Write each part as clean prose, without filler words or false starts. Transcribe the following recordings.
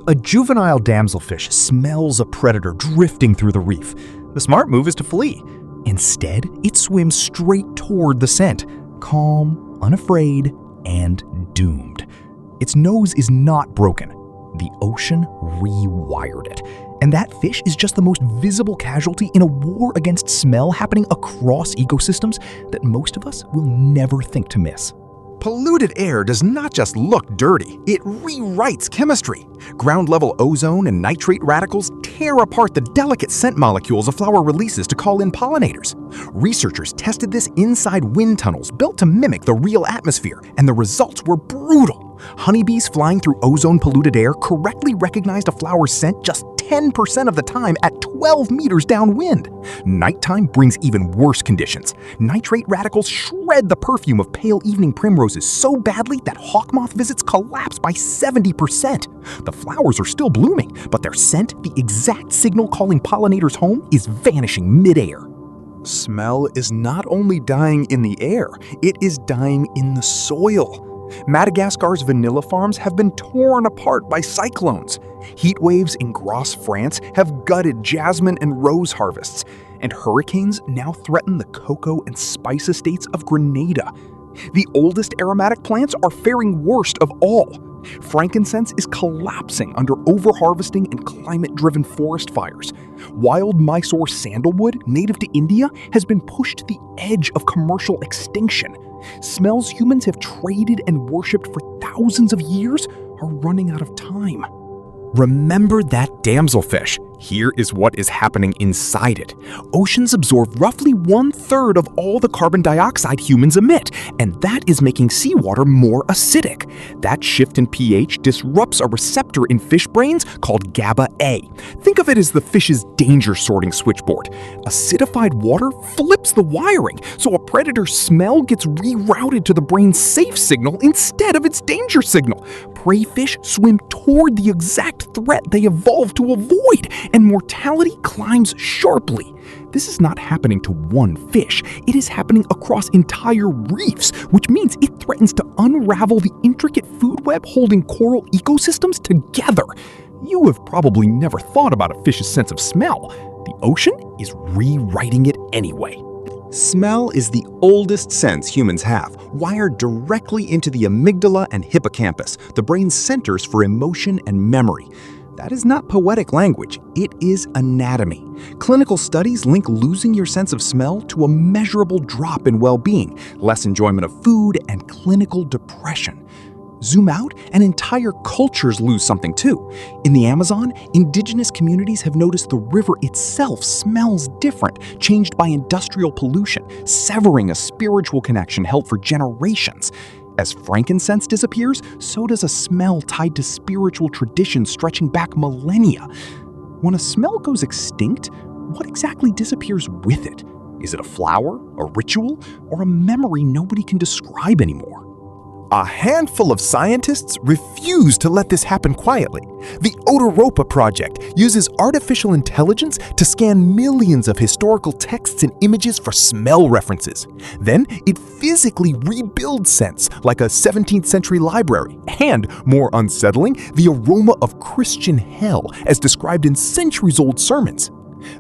A juvenile damselfish smells a predator drifting through the reef. The smart move is to flee. Instead, it swims straight toward the scent, calm, unafraid, and doomed. Its nose is not broken. The ocean rewired it. And that fish is just the most visible casualty in a war against smell happening across ecosystems that most of us will never think to miss. Polluted air does not just look dirty, it rewrites chemistry. Ground-level ozone and nitrate radicals tear apart the delicate scent molecules a flower releases to call in pollinators. Researchers tested this inside wind tunnels built to mimic the real atmosphere, and the results were brutal. Honeybees flying through ozone-polluted air correctly recognized a flower's scent just 10% of the time at 12 meters downwind. Nighttime brings even worse conditions. Nitrate radicals shred the perfume of pale evening primroses so badly that hawk moth visits collapse by 70%. The flowers are still blooming, but their scent, the exact signal calling pollinators home, is vanishing midair. Smell is not only dying in the air, it is dying in the soil. Madagascar's vanilla farms have been torn apart by cyclones. Heat waves in Grasse, France have gutted jasmine and rose harvests, and hurricanes now threaten the cocoa and spice estates of Grenada. The oldest aromatic plants are faring worst of all. Frankincense is collapsing under overharvesting and climate-driven forest fires. Wild Mysore sandalwood, native to India, has been pushed to the edge of commercial extinction. Smells humans have traded and worshipped for thousands of years are running out of time. Remember that damselfish. Here is what is happening inside it. Oceans absorb roughly 1/3 of all the carbon dioxide humans emit, and that is making seawater more acidic. That shift in pH disrupts a receptor in fish brains called GABA-A. Think of it as the fish's danger sorting switchboard. Acidified water flips the wiring, so a predator's smell gets rerouted to the brain's safe signal instead of its danger signal. Prey fish swim toward the exact threat they evolved to avoid, and mortality climbs sharply. This is not happening to one fish. It is happening across entire reefs, which means it threatens to unravel the intricate food web holding coral ecosystems together. You have probably never thought about a fish's sense of smell. The ocean is rewriting it anyway. Smell is the oldest sense humans have, wired directly into the amygdala and hippocampus, the brain's centers for emotion and memory. That is not poetic language, it is anatomy. Clinical studies link losing your sense of smell to a measurable drop in well-being, less enjoyment of food, and clinical depression. Zoom out, and entire cultures lose something too. In the Amazon, indigenous communities have noticed the river itself smells different, changed by industrial pollution, severing a spiritual connection held for generations. As frankincense disappears, so does a smell tied to spiritual traditions stretching back millennia. When a smell goes extinct, what exactly disappears with it? Is it a flower, a ritual, or a memory nobody can describe anymore? A handful of scientists refuse to let this happen quietly. The Odeuropa project uses artificial intelligence to scan millions of historical texts and images for smell references. Then it physically rebuilds scents like a 17th century library, and, more unsettling, the aroma of Christian hell as described in centuries-old sermons.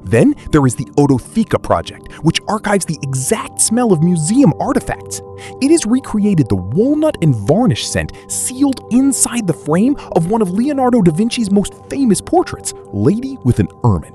Then there is the Osmotheque project, which archives the exact smell of museum artifacts. It has recreated the walnut and varnish scent sealed inside the frame of one of Leonardo da Vinci's most famous portraits, Lady with an Ermine.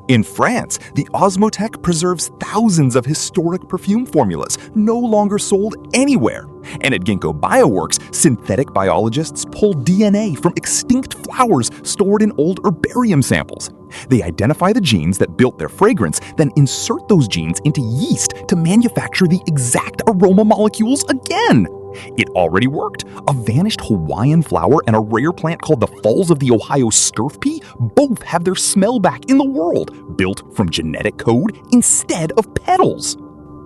In France, the Osmotheque preserves thousands of historic perfume formulas no longer sold anywhere. And at Ginkgo Bioworks, synthetic biologists pull DNA from extinct flowers stored in old herbarium samples. They identify the genes that built their fragrance, then insert those genes into yeast to manufacture the exact aroma molecules again. It already worked. A vanished Hawaiian flower and a rare plant called the Falls of the Ohio scurf pea both have their smell back in the world, built from genetic code instead of petals.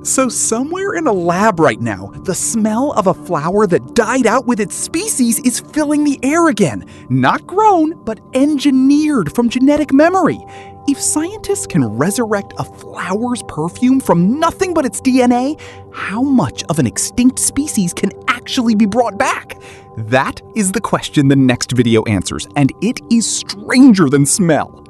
So somewhere in a lab right now, the smell of a flower that died out with its species is filling the air again. Not grown, but engineered from genetic memory. If scientists can resurrect a flower's perfume from nothing but its DNA, how much of an extinct species can actually be brought back? That is the question the next video answers, and it is stranger than smell.